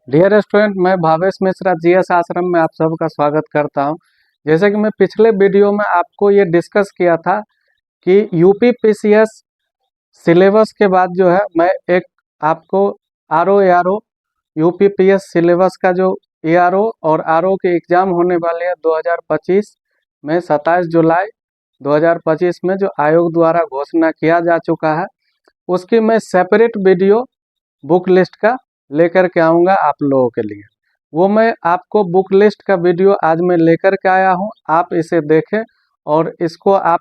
Dear student, मैं Bhavesh Mishra GS आश्रम में आप सबका स्वागत करता हूं। जैसे कि मैं पिछले वीडियो में आपको ये डिस्कस किया था कि यूपी पीसीएस सिलेबस के बाद जो है मैं एक आपको RO ARO UP PS syllabus का जो एआरओ और आरओ के एग्ज़ाम होने वाले हैं 2025 में 27 जुलाई 2025 में जो आयोग द्वारा घोषणा किया जा चुका है, उसकी मैं सेपरेट वीडियो बुक लिस्ट का लेकर के आऊँगा आप लोगों के लिए। वो मैं आपको बुक लिस्ट का वीडियो आज मैं लेकर के आया हूँ, आप इसे देखें और इसको आप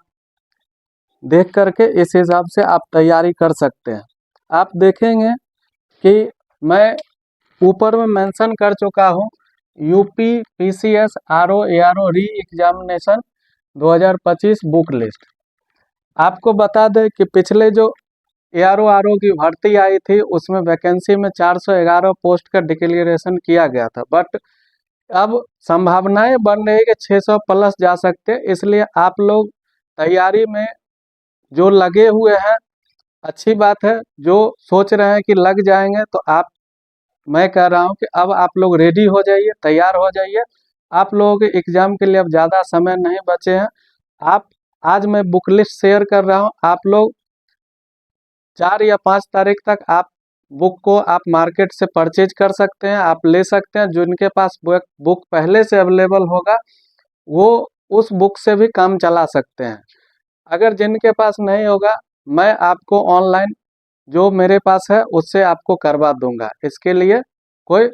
देख करके इस हिसाब से आप तैयारी कर सकते हैं। आप देखेंगे कि मैं ऊपर में मेंशन कर चुका हूँ UP PCS RO ARO re examination 2025 book list. आपको बता दें कि पिछले जो एआरओ आरओ की भर्ती आई थी उसमें वैकेंसी में 411 पोस्ट का डिक्लेरेशन किया गया था, बट अब संभावनाएं बन रही है कि 600 प्लस जा सकते हैं। इसलिए आप लोग तैयारी में जो लगे हुए हैं, अच्छी बात है। जो सोच रहे हैं कि लग जाएंगे तो मैं कह रहा हूं कि अब आप लोग रेडी हो जाइए, तैयार हो जाइए। आप लोगों के एग्जाम के लिए अब ज़्यादा समय नहीं बचे हैं। आप आज मैं बुक लिस्ट शेयर कर रहा हूं, आप लोग 4 या 5 तारीख तक आप बुक को आप मार्केट से परचेज कर सकते हैं, आप ले सकते हैं। जिनके पास बुक पहले से अवेलेबल होगा वो उस बुक से भी काम चला सकते हैं। अगर जिनके पास नहीं होगा, मैं आपको ऑनलाइन जो मेरे पास है उससे आपको करवा दूंगा, इसके लिए कोई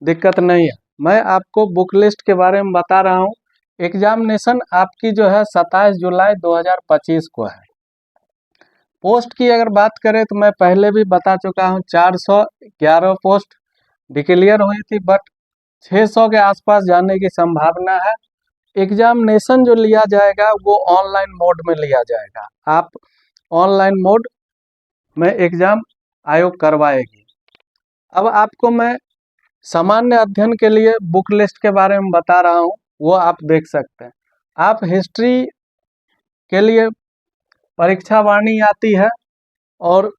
दिक्कत नहीं है। मैं आपको बुक लिस्ट के बारे में बता रहा हूँ। एग्जामिनेशन आपकी जो है 27 जुलाई 2025 को है। पोस्ट की अगर बात करें तो मैं पहले भी बता चुका हूँ 411 पोस्ट डिक्लेयर हुई थी, बट 600 के आसपास जाने की संभावना है। एग्जामिनेशन जो लिया जाएगा वो ऑनलाइन मोड में लिया जाएगा। आप ऑनलाइन मोड में एग्जाम आयोग करवाएगी। अब आपको मैं सामान्य अध्ययन के लिए बुक लिस्ट के बारे में बता रहा हूँ, वो आप देख सकते हैं। आप हिस्ट्री के लिए परीक्षा वाणी आती है और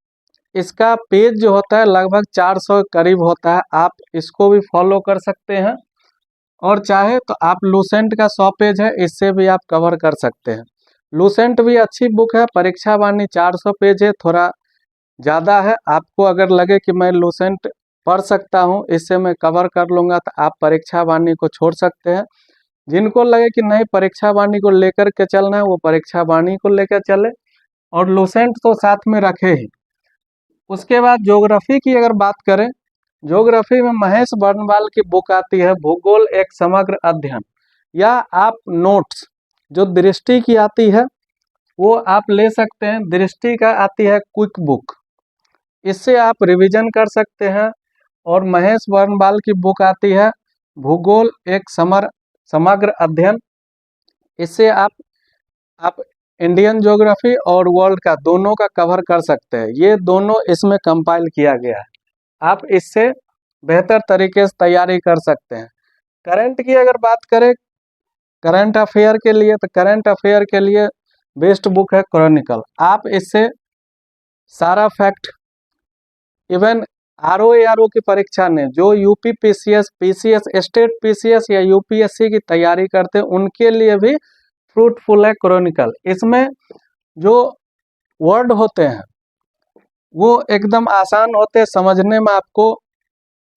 इसका पेज जो होता है लगभग 400 करीब होता है। आप इसको भी फॉलो कर सकते हैं और चाहे तो आप लूसेंट का 100 पेज है, इससे भी आप कवर कर सकते हैं। लूसेंट भी अच्छी बुक है। परीक्षा वाणी 400 पेज है, थोड़ा ज़्यादा है। आपको अगर लगे कि मैं लूसेंट पढ़ सकता हूँ, इससे मैं कवर कर लूँगा, तो आप परीक्षा वाणी को छोड़ सकते हैं। जिनको लगे कि नहीं परीक्षा वाणी को लेकर के चलना है, वो परीक्षा वाणी को लेकर चले और लूसेंट तो साथ में रखे ही। उसके बाद ज्योग्राफी की अगर बात करें, ज्योग्राफी में महेश बर्नवाल की बुक आती है भूगोल एक समग्र अध्ययन, या आप नोट्स जो दृष्टि की आती है वो आप ले सकते हैं। दृष्टि का आती है क्विक बुक, इससे आप रिवीजन कर सकते हैं। और महेश बर्नवाल की बुक आती है भूगोल एक समग्र अध्ययन, इससे आप इंडियन ज्योग्राफी और वर्ल्ड का दोनों का कवर कर सकते हैं। ये दोनों इसमें कंपाइल किया गया है, आप इससे बेहतर तरीके से तैयारी कर सकते हैं। करंट की अगर बात करें, करंट अफेयर के लिए, तो करंट अफेयर के लिए बेस्ट बुक है क्रॉनिकल। आप इससे सारा फैक्ट, इवन आरओ एआरओ की परीक्षा ने जो यूपी पीसीएस स्टेट पीसीएस या यूपीएससी की तैयारी करते हैं उनके लिए भी फ्रूटफुल है क्रॉनिकल। इसमें जो वर्ड होते हैं वो एकदम आसान होते हैं, समझने में आपको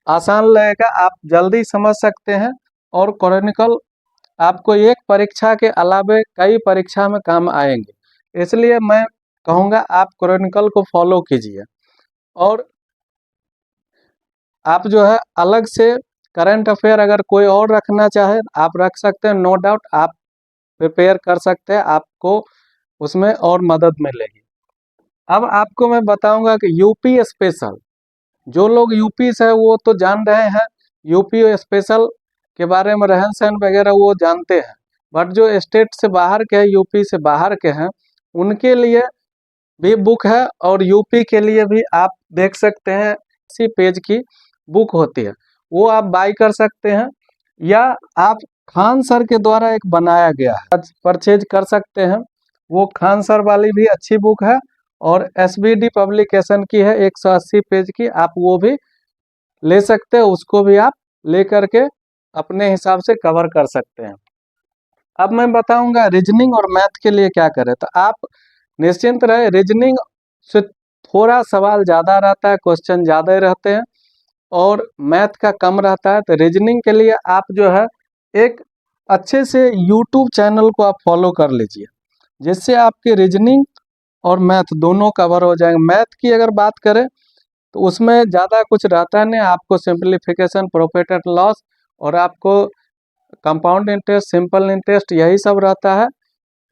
आसान लगेगा, आप जल्दी समझ सकते हैं। और क्रॉनिकल आपको एक परीक्षा के अलावे कई परीक्षा में काम आएंगे, इसलिए मैं कहूँगा आप क्रॉनिकल को फॉलो कीजिए। और आप जो है अलग से करंट अफेयर अगर कोई और रखना चाहे आप रख सकते हैं, नो डाउट आप प्रिपेयर कर सकते हैं, आपको उसमें और मदद मिलेगी। अब आपको मैं बताऊंगा कि यूपी स्पेशल, जो लोग यूपी से है वो तो जान रहे हैं, यूपी स्पेशल के बारे में रहन सहन वगैरह वो जानते हैं, बट जो स्टेट से बाहर के हैं, यूपी से बाहर के हैं, उनके लिए भी बुक है। और यूपी के लिए भी आप देख सकते हैं, इसी पेज की बुक होती है, वो आप बाई कर सकते हैं, या आप खान सर के द्वारा एक बनाया गया है परचेज कर सकते हैं। वो खान सर वाली भी अच्छी बुक है और एसबीडी पब्लिकेशन की है 180 पेज की, आप वो भी ले सकते हैं, उसको भी आप ले करके अपने हिसाब से कवर कर सकते हैं। अब मैं बताऊंगा रीजनिंग और मैथ के लिए क्या करें। तो आप निश्चिंत रहे, रीजनिंग से थोड़ा सवाल ज़्यादा रहता है, क्वेश्चन ज़्यादा ही रहते हैं, और मैथ का कम रहता है। तो रीजनिंग के लिए आप जो है एक अच्छे से यूट्यूब चैनल को आप फॉलो कर लीजिए, जिससे आपके रीजनिंग और मैथ दोनों कवर हो जाएंगे। मैथ की अगर बात करें तो उसमें ज़्यादा कुछ रहता नहीं, आपको सिंप्लीफिकेशन, प्रॉफिट एंड लॉस, और आपको कंपाउंड इंटरेस्ट, सिंपल इंटरेस्ट, यही सब रहता है।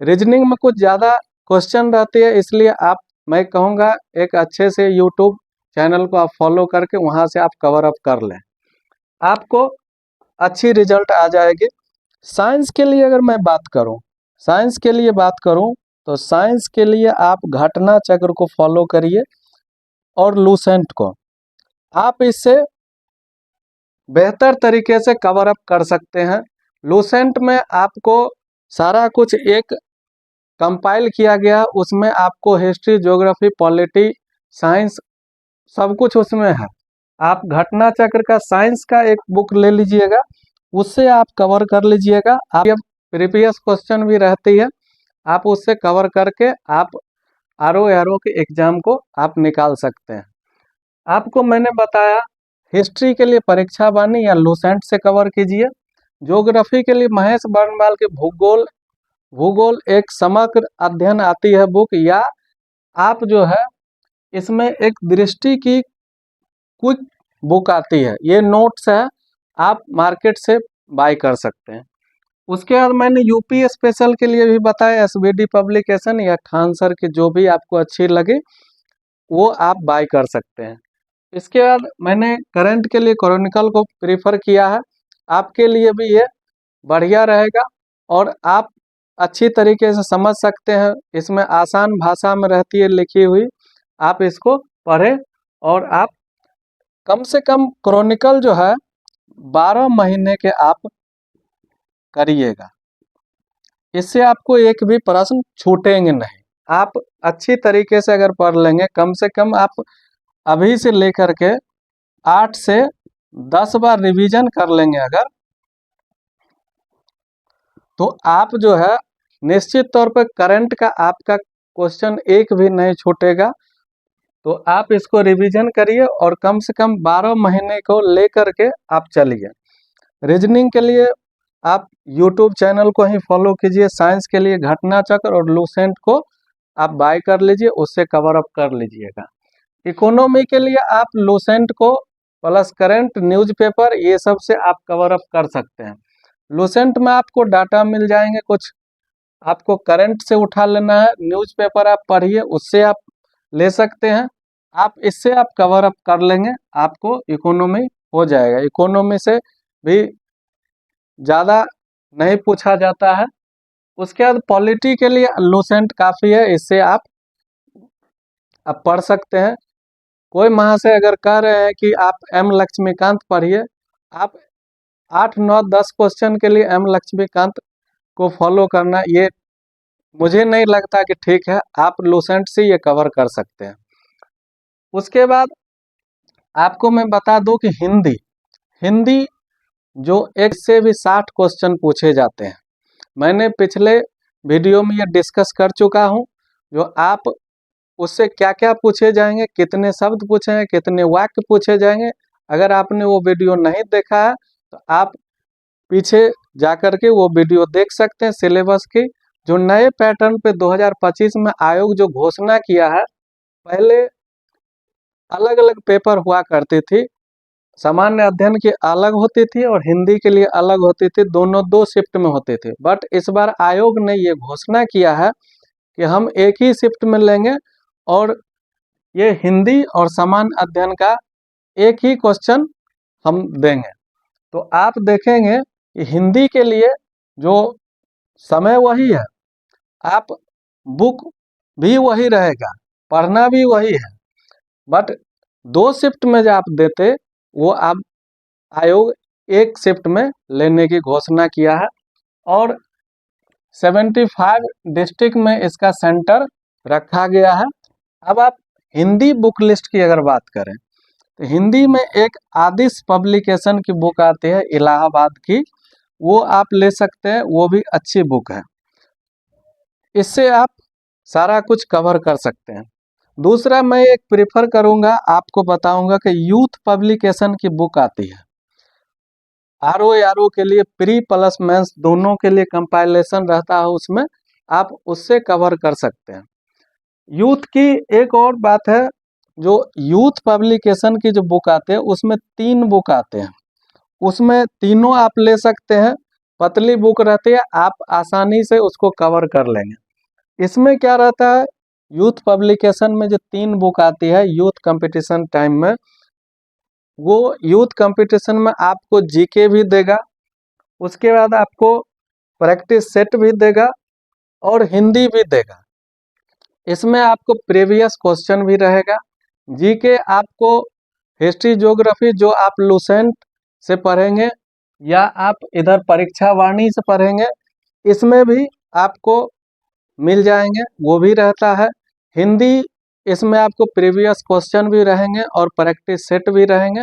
रीजनिंग में कुछ ज़्यादा क्वेश्चन रहती है, इसलिए आप, मैं कहूँगा एक अच्छे से यूट्यूब चैनल को आप फॉलो करके वहाँ से आप कवर अप कर लें, आपको अच्छी रिजल्ट आ जाएगी। साइंस के लिए अगर मैं बात करूँ, साइंस के लिए बात करूँ तो साइंस के लिए आप घटना चक्र को फॉलो करिए और लूसेंट को, आप इससे बेहतर तरीके से कवर अप कर सकते हैं। लूसेंट में आपको सारा कुछ एक कंपाइल किया गया, उसमें आपको हिस्ट्री, ज्योग्राफी, पॉलिटी, साइंस सब कुछ उसमें है। आप घटना चक्र का साइंस का एक बुक ले लीजिएगा, उससे आप कवर कर लीजिएगा। आप प्रीवियस क्वेश्चन भी रहती है, आप उससे कवर करके आप आरओ के एग्जाम को आप निकाल सकते हैं। आपको मैंने बताया हिस्ट्री के लिए परीक्षा वाणी या लूसेंट से कवर कीजिए। ज्योग्राफी के लिए महेश बर्नवाल के भूगोल, भूगोल एक समग्र अध्ययन आती है बुक, या आप जो है इसमें एक दृष्टि की कुछ बुक आती है, ये नोट्स है, आप मार्केट से बाय कर सकते हैं। उसके बाद मैंने यूपी स्पेशल के लिए भी बताया, एसबीडी पब्लिकेशन या खान सर की जो भी आपको अच्छी लगे वो आप बाय कर सकते हैं। इसके बाद मैंने करंट के लिए क्रॉनिकल को प्रीफर किया है, आपके लिए भी ये बढ़िया रहेगा और आप अच्छी तरीके से समझ सकते हैं, इसमें आसान भाषा में रहती है लिखी हुई, आप इसको पढ़ें। और आप कम से कम क्रॉनिकल जो है 12 महीने के आप करिएगा, इससे आपको एक भी प्रश्न छूटेंगे नहीं। आप अच्छी तरीके से अगर पढ़ लेंगे, कम से कम आप अभी से लेकर के 8 से 10 बार रिवीजन कर लेंगे अगर, तो आप जो है निश्चित तौर पर करंट का आपका क्वेश्चन एक भी नहीं छूटेगा। तो आप इसको रिवीजन करिए और कम से कम 12 महीने को लेकर के आप चलिए। रीजनिंग के लिए आप यूट्यूब चैनल को ही फॉलो कीजिए, साइंस के लिए घटना चक्र और लूसेंट को आप बाय कर लीजिए, उससे कवर अप कर लीजिएगा। इकोनॉमी के लिए आप लूसेंट को प्लस करंट, न्यूज़पेपर, ये सब से आप कवर अप कर सकते हैं। लूसेंट में आपको डाटा मिल जाएंगे कुछ, आपको करंट से उठा लेना है, न्यूज़पेपर आप पढ़िए, उससे आप ले सकते हैं। आप इससे आप कवर अप कर लेंगे, आपको इकोनॉमी हो जाएगा। इकोनॉमी से भी ज़्यादा नहीं पूछा जाता है। उसके बाद पॉलिटी के लिए लूसेंट काफ़ी है, इससे आप पढ़ सकते हैं। कोई महाशय अगर कह रहे हैं कि आप एम लक्ष्मीकांत पढ़िए, आप 8, 9, 10 क्वेश्चन के लिए एम लक्ष्मीकांत को फॉलो करना, ये मुझे नहीं लगता कि ठीक है। आप लूसेंट से ये कवर कर सकते हैं। उसके बाद आपको मैं बता दूं कि हिंदी, हिंदी जो एक से भी 60 क्वेश्चन पूछे जाते हैं, मैंने पिछले वीडियो में ये डिस्कस कर चुका हूँ। जो आप उससे क्या क्या पूछे जाएंगे, कितने शब्द पूछे हैं, कितने वाक्य पूछे जाएंगे, अगर आपने वो वीडियो नहीं देखा है तो आप पीछे जाकर के वो वीडियो देख सकते हैं। सिलेबस की जो नए पैटर्न पे 2025 में आयोग जो घोषणा किया है, पहले अलग अलग पेपर हुआ करती थी, सामान्य अध्ययन की अलग होती थी और हिंदी के लिए अलग होती थी, दोनों 2 शिफ्ट में होते थे। बट इस बार आयोग ने ये घोषणा किया है कि हम एक ही शिफ्ट में लेंगे और ये हिंदी और सामान्य अध्ययन का एक ही क्वेश्चन हम देंगे। तो आप देखेंगे कि हिंदी के लिए जो समय वही है, आप बुक भी वही रहेगा, पढ़ना भी वही है, बट 2 शिफ्ट में जो आप देते वो आप आयोग एक शिफ्ट में लेने की घोषणा किया है। और 75 डिस्ट्रिक्ट में इसका सेंटर रखा गया है। अब आप हिंदी बुक लिस्ट की अगर बात करें तो हिंदी में एक आदिश पब्लिकेशन की बुक आती है इलाहाबाद की, वो आप ले सकते हैं, वो भी अच्छी बुक है। इससे आप सारा कुछ कवर कर सकते हैं। दूसरा मैं एक प्रेफर करूंगा, आपको बताऊंगा कि यूथ पब्लिकेशन की बुक आती है, आर ओ के लिए प्री प्लस मेंस दोनों के लिए कंपाइलेशन रहता है उसमें, आप उससे कवर कर सकते हैं। यूथ की एक और बात है, जो यूथ पब्लिकेशन की जो बुक आते हैं उसमें 3 बुक आते हैं, उसमें तीनों आप ले सकते हैं। पतली बुक रहती है, आप आसानी से उसको कवर कर लेंगे। इसमें क्या रहता है, यूथ पब्लिकेशन में जो 3 बुक आती है यूथ कंपटीशन टाइम में, वो यूथ कंपटीशन में आपको जीके भी देगा, उसके बाद आपको प्रैक्टिस सेट भी देगा और हिंदी भी देगा। इसमें आपको प्रीवियस क्वेश्चन भी रहेगा। जीके आपको हिस्ट्री ज्योग्राफी जो आप लुसेंट से पढ़ेंगे या आप इधर परीक्षा वाणी से पढ़ेंगे, इसमें भी आपको मिल जाएंगे, वो भी रहता है। हिंदी, इसमें आपको प्रीवियस क्वेश्चन भी रहेंगे और प्रैक्टिस सेट भी रहेंगे,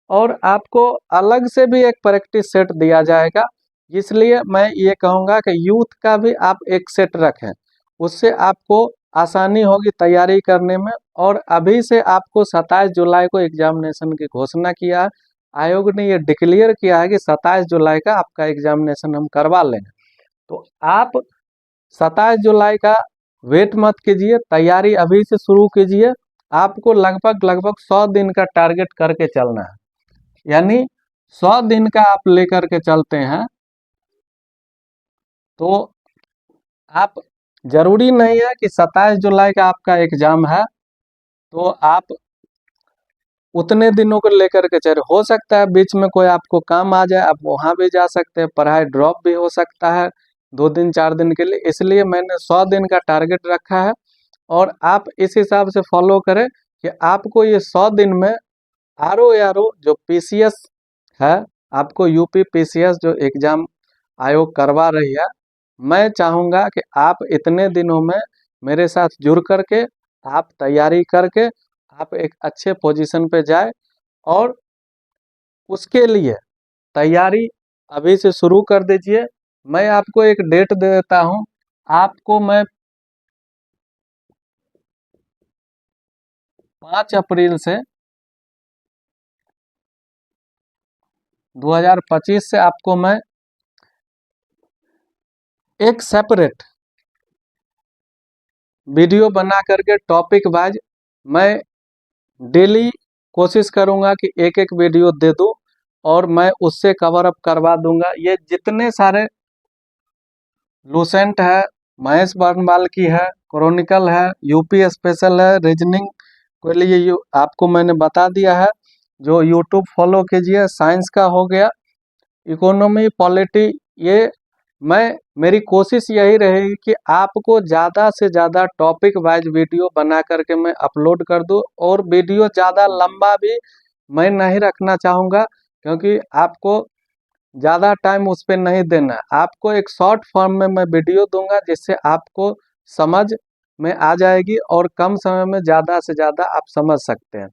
और आपको अलग से भी एक प्रैक्टिस सेट दिया जाएगा। इसलिए मैं ये कहूँगा कि यूथ का भी आप एक सेट रखें, उससे आपको आसानी होगी तैयारी करने में। और अभी से आपको 27 जुलाई को एग्जामिनेशन की घोषणा किया है, आयोग ने ये डिक्लेयर किया है कि 27 जुलाई का आपका एग्जामिनेशन हम करवा लेंगे। तो आप 27 जुलाई का वेट मत कीजिए, तैयारी अभी से शुरू कीजिए। आपको लगभग लगभग 100 दिन का टारगेट करके चलना है, यानी 100 दिन का आप लेकर के चलते हैं तो आप, जरूरी नहीं है कि 27 जुलाई का आपका एग्जाम है तो आप उतने दिनों को लेकर के चले। हो सकता है बीच में कोई आपको काम आ जाए, आप वहां भी जा सकते हैं, पढ़ाई ड्रॉप भी हो सकता है 2 दिन 4 दिन के लिए। इसलिए मैंने 100 दिन का टारगेट रखा है, और आप इस हिसाब से फॉलो करें कि आपको ये 100 दिन में आर ओ जो पीसीएस है, आपको यूपी पीसीएस जो एग्जाम आयोग करवा रही है, मैं चाहूँगा कि आप इतने दिनों में मेरे साथ जुड़ करके आप तैयारी करके आप एक अच्छे पोजीशन पे जाए। और उसके लिए तैयारी अभी से शुरू कर दीजिए। मैं आपको एक डेट दे देता हूँ, आपको मैं 5 अप्रैल से 2025 से आपको मैं एक सेपरेट वीडियो बना करके टॉपिक वाइज मैं डेली कोशिश करूंगा कि एक एक वीडियो दे दूं, और मैं उससे कवर अप करवा दूंगा। ये जितने सारे लूसेंट है, महेश बर्नवाल की है, क्रॉनिकल है, यूपी स्पेशल है, रीजनिंग के लिए आपको मैंने बता दिया है। जो यूट्यूब फॉलो कीजिए, साइंस का हो गया, इकोनॉमी पॉलिटी, ये मैं, मेरी कोशिश यही रहेगी कि आपको ज़्यादा से ज़्यादा टॉपिक वाइज वीडियो बना करके मैं अपलोड कर दूं। और वीडियो ज़्यादा लंबा भी मैं नहीं रखना चाहूँगा, क्योंकि आपको ज़्यादा टाइम उस पर नहीं देना है। आपको एक शॉर्ट फॉर्म में मैं वीडियो दूंगा, जिससे आपको समझ में आ जाएगी और कम समय में ज़्यादा से ज़्यादा आप समझ सकते हैं।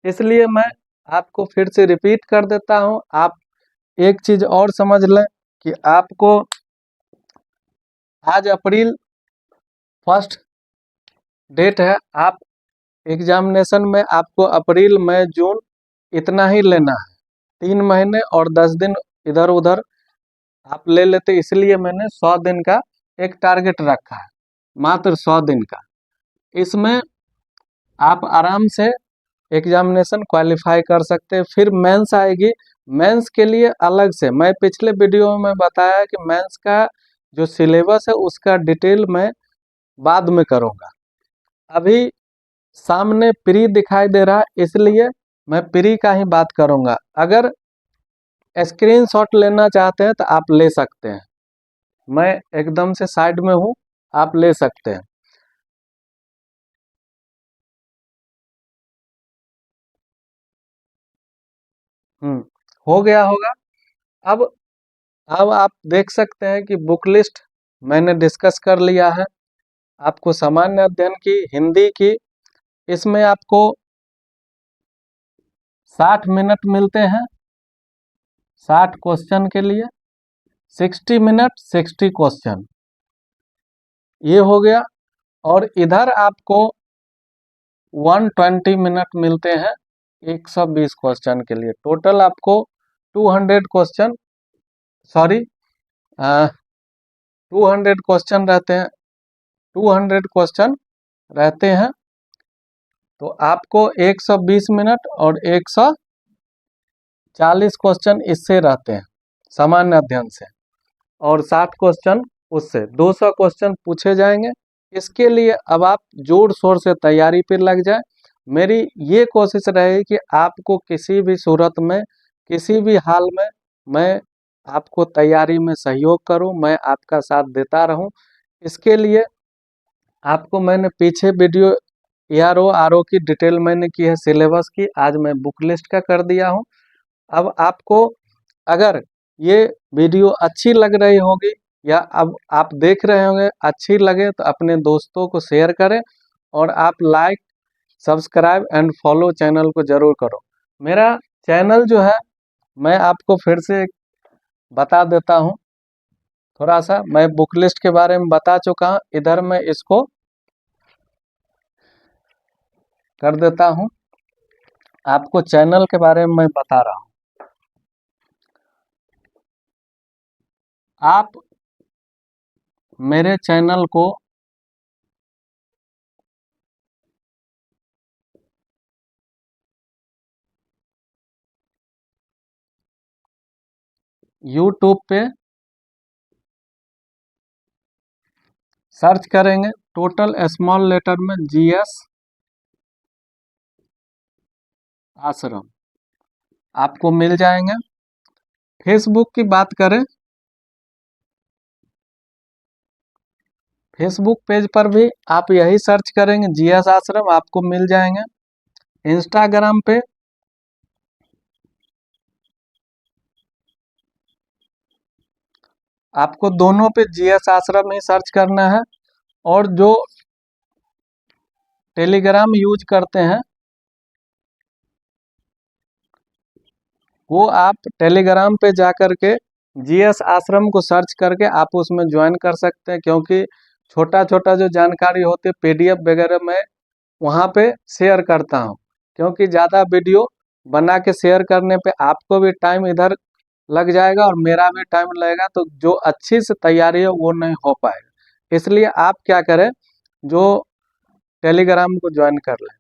इसलिए मैं आपको फिर से रिपीट कर देता हूँ, आप एक चीज़ और समझ लें कि आपको आज अप्रैल 1 डेट है, आप एग्जामिनेशन में आपको अप्रैल मई जून इतना ही लेना है, 3 महीने और 10 दिन इधर उधर आप ले लेते। इसलिए मैंने 100 दिन का एक टारगेट रखा है, मात्र 100 दिन का। इसमें आप आराम से एग्जामिनेशन क्वालिफाई कर सकते हैं। फिर मेंस आएगी, मेंस के लिए अलग से मैं पिछले वीडियो में बताया कि मेंस का जो सिलेबस है उसका डिटेल मैं बाद में करूँगा। अभी सामने प्री दिखाई दे रहा है, इसलिए मैं प्री का ही बात करूँगा। अगर स्क्रीनशॉट लेना चाहते हैं तो आप ले सकते हैं, मैं एकदम से साइड में हूँ, आप ले सकते हैं। हो गया होगा। अब अब आप देख सकते हैं कि बुक लिस्ट मैंने डिस्कस कर लिया है। आपको सामान्य अध्ययन की, हिंदी की, इसमें आपको 60 मिनट मिलते हैं 60 क्वेश्चन के लिए, 60 मिनट 60 क्वेश्चन, ये हो गया। और इधर आपको 120 मिनट मिलते हैं 120 क्वेश्चन के लिए। टोटल आपको 200 क्वेश्चन, सॉरी 200 क्वेश्चन रहते हैं, 200 क्वेश्चन रहते हैं। तो आपको 120 मिनट और 140 क्वेश्चन इससे रहते हैं सामान्य अध्ययन से, और 60 क्वेश्चन उससे, 200 क्वेश्चन पूछे जाएंगे। इसके लिए अब आप जोर शोर से तैयारी पर लग जाए। मेरी ये कोशिश रहेगी कि आपको किसी भी सूरत में, किसी भी हाल में मैं आपको तैयारी में सहयोग करूं, मैं आपका साथ देता रहूं। इसके लिए आपको मैंने पीछे वीडियो ARO RO की डिटेल मैंने की है, सिलेबस की, आज मैं बुक लिस्ट का कर दिया हूं। अब आपको अगर ये वीडियो अच्छी लग रही होगी या अब आप देख रहे होंगे अच्छी लगे तो अपने दोस्तों को शेयर करें, और आप like, subscribe and follow channel को जरूर करो। मेरा चैनल जो है मैं आपको फिर से बता देता हूं, थोड़ा सा मैं बुक लिस्ट के बारे में बता चुका हूं, इधर मैं इसको कर देता हूं। आपको चैनल के बारे में मैं बता रहा हूं। आप मेरे चैनल को YouTube पे सर्च करेंगे, टोटल स्मॉल लेटर में GS आश्रम, आपको मिल जाएंगे। फेसबुक की बात करें, फेसबुक पेज पर भी आप यही सर्च करेंगे GS आश्रम, आपको मिल जाएंगे। इंस्टाग्राम पे आपको दोनों पे GS आश्रम ही सर्च करना है, और जो टेलीग्राम यूज करते हैं वो आप टेलीग्राम पे जाकर के GS आश्रम को सर्च करके आप उसमें ज्वाइन कर सकते हैं, क्योंकि छोटा छोटा जो जानकारी होती है PDF वगैरह मैं वहाँ पे शेयर करता हूँ। क्योंकि ज़्यादा वीडियो बना के शेयर करने पे आपको भी टाइम इधर लग जाएगा और मेरा भी टाइम लगेगा, तो जो अच्छी से तैयारी है वो नहीं हो पाएगा। इसलिए आप क्या करें, जो टेलीग्राम को ज्वाइन कर लें।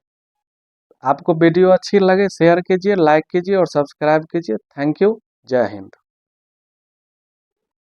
आपको वीडियो अच्छी लगे शेयर कीजिए, लाइक कीजिए और सब्सक्राइब कीजिए। थैंक यू, जय हिंद।